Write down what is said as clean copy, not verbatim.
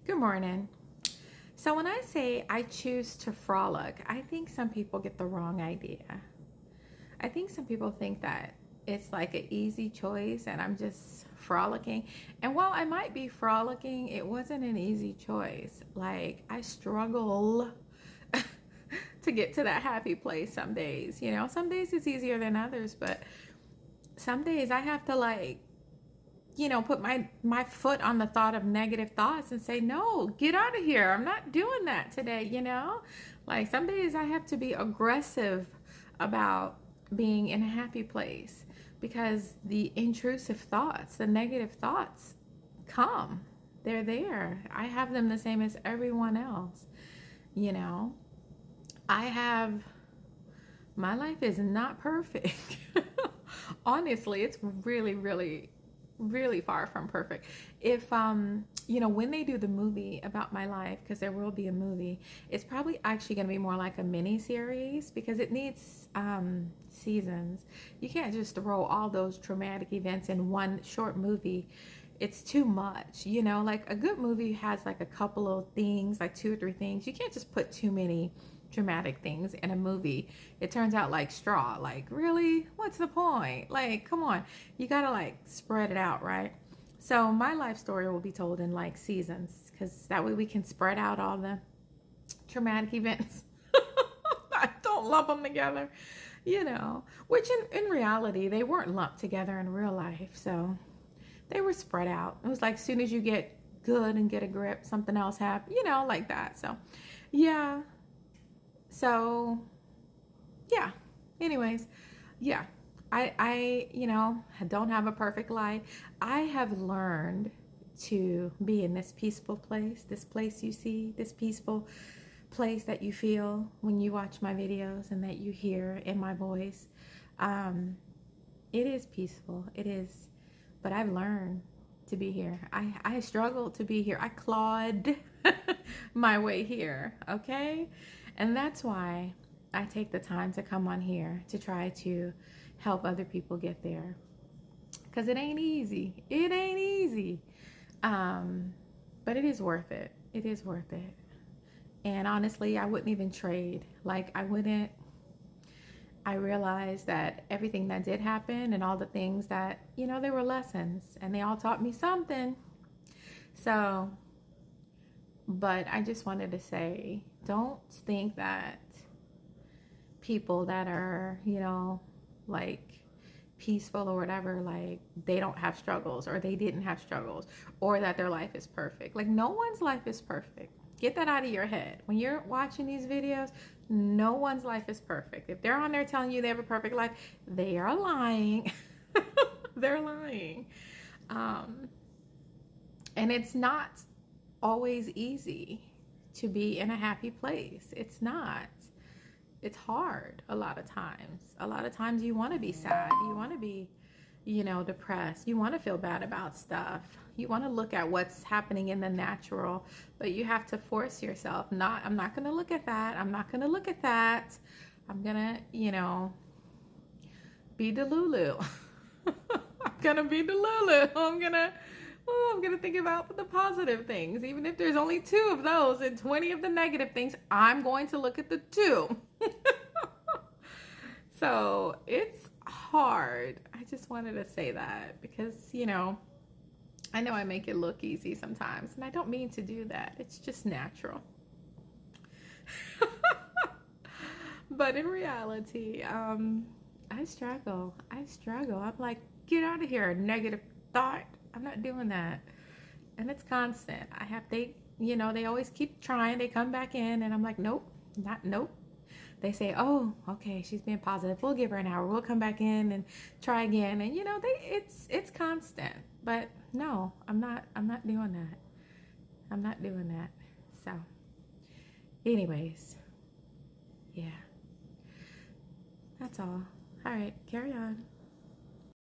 Good morning. So when I say I choose to frolic, I think some people get the wrong idea. I think some people think that it's like an easy choice and I'm just frolicking. And while I might be frolicking, it wasn't an easy choice. Like I struggle to get to that happy place some days. Some days it's easier than others, but some days I have to put my foot on the thought of negative thoughts and say, no, get out of here. I'm not doing that today. Like some days I have to be aggressive about being in a happy place because the intrusive thoughts, the negative thoughts come. They're there. I have them the same as everyone else. You know, I have, my life is not perfect. Honestly, it's really, really, really far from perfect. If when they do the movie about my life, because there will be a movie, it's probably actually going to be more like a mini series because it needs seasons. You can't just throw all those traumatic events in one short movie. It's too much. Like a good movie has like a couple of things, like two or three things. You can't just put too many dramatic things in a movie. It turns out like straw. Like, really? What's the point? Like, come on. You gotta like spread it out, right? So my life story will be told in like seasons because that way we can spread out all the traumatic events. I don't lump them together, which in reality, they weren't lumped together in real life. So they were spread out. It was like as soon as you get good and get a grip, something else happened, like that. So, yeah. So, yeah. Anyways, yeah. I don't have a perfect life. I have learned to be in this peaceful place, this place you see, this peaceful place that you feel when you watch my videos and that you hear in my voice. It is peaceful. It is, but I've learned to be here. I struggled to be here. I clawed my way here, okay? And that's why I take the time to come on here to try to help other people get there. Because it ain't easy. It ain't easy. But it is worth it. It is worth it. And honestly, I wouldn't even trade. Like, I realized that everything that did happen and all the things that, they were lessons and they all taught me something. So, but I just wanted to say, don't think that people that are, like peaceful or whatever, like they don't have struggles or they didn't have struggles or that their life is perfect. Like no one's life is perfect. Get that out of your head. When you're watching these videos, no one's life is perfect. If they're on there telling you they have a perfect life, they are lying. They're lying. And it's not always easy to be in a happy place. It's not. It's hard a lot of times. A lot of times you want to be sad. You want to be, depressed. You want to feel bad about stuff. You want to look at what's happening in the natural, but you have to force yourself. I'm not going to look at that. I'm not going to look at that. I'm going to, be Delulu. I'm going to be Delulu. I'm going to think about the positive things. Even if there's only 2 of those and 20 of the negative things, I'm going to look at the 2. So it's hard. I just wanted to say that because, I know I make it look easy sometimes, and I don't mean to do that. It's just natural. But in reality, I struggle. I'm like, get out of here, negative thought. I'm not doing that. And it's constant. They always keep trying. They come back in and I'm like, nope, nope. They say, oh, okay, she's being positive. We'll give her an hour. We'll come back in and try again. And it's constant. But no, I'm not doing that. I'm not doing that. So anyways, yeah. That's all. All right, carry on.